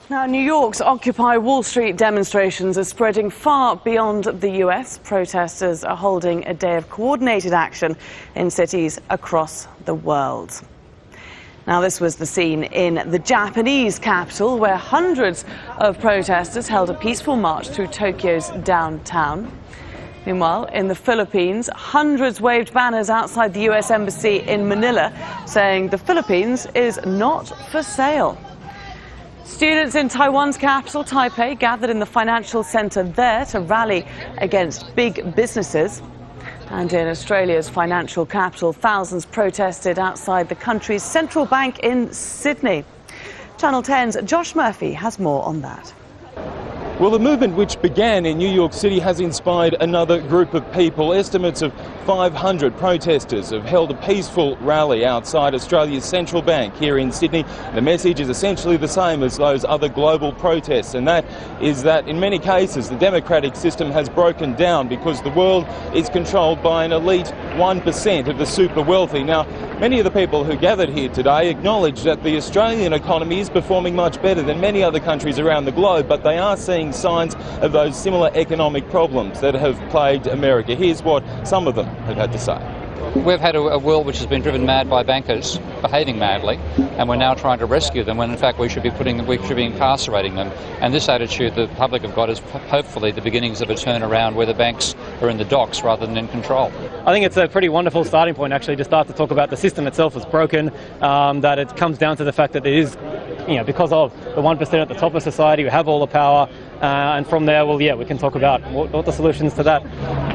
Now, New York's Occupy Wall Street demonstrations are spreading far beyond the US. Protesters are holding a day of coordinated action in cities across the world. Now, this was the scene in the Japanese capital, where hundreds of protesters held a peaceful march through Tokyo's downtown. Meanwhile, in the Philippines, hundreds waved banners outside the US Embassy in Manila, saying the Philippines is not for sale. Students in Taiwan's capital, Taipei, gathered in the financial centre there to rally against big businesses. And in Australia's financial capital, thousands protested outside the country's central bank in Sydney. Channel 10's Josh Murphy has more on that. Well, the movement, which began in New York City, has inspired another group of people. Estimates of 500 protesters have held a peaceful rally outside Australia's central bank here in Sydney. The message is essentially the same as those other global protests, and that is that in many cases the democratic system has broken down because the world is controlled by an elite 1% of the super wealthy. Now, many of the people who gathered here today acknowledge that the Australian economy is performing much better than many other countries around the globe, but they are seeing signs of those similar economic problems that have plagued America. Here's what some of them have had to say. We've had a world which has been driven mad by bankers behaving madly, and we're now trying to rescue them when in fact we should be incarcerating them. And this attitude the public have got is hopefully the beginnings of a turnaround where the banks are in the docks rather than in control. I think it's a pretty wonderful starting point actually to start to talk about the system itself is broken, that it comes down to the fact that it is, because of the 1% at the top of society who have all the power, and from there, we can talk about what the solutions to that.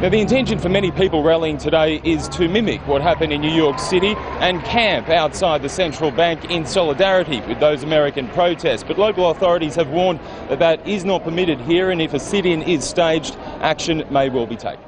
Now, the intention for many people rallying today is to mimic what happened in New York City and camp outside the central bank in solidarity with those American protests. But local authorities have warned that that is not permitted here, and if a sit-in is staged, action may well be taken.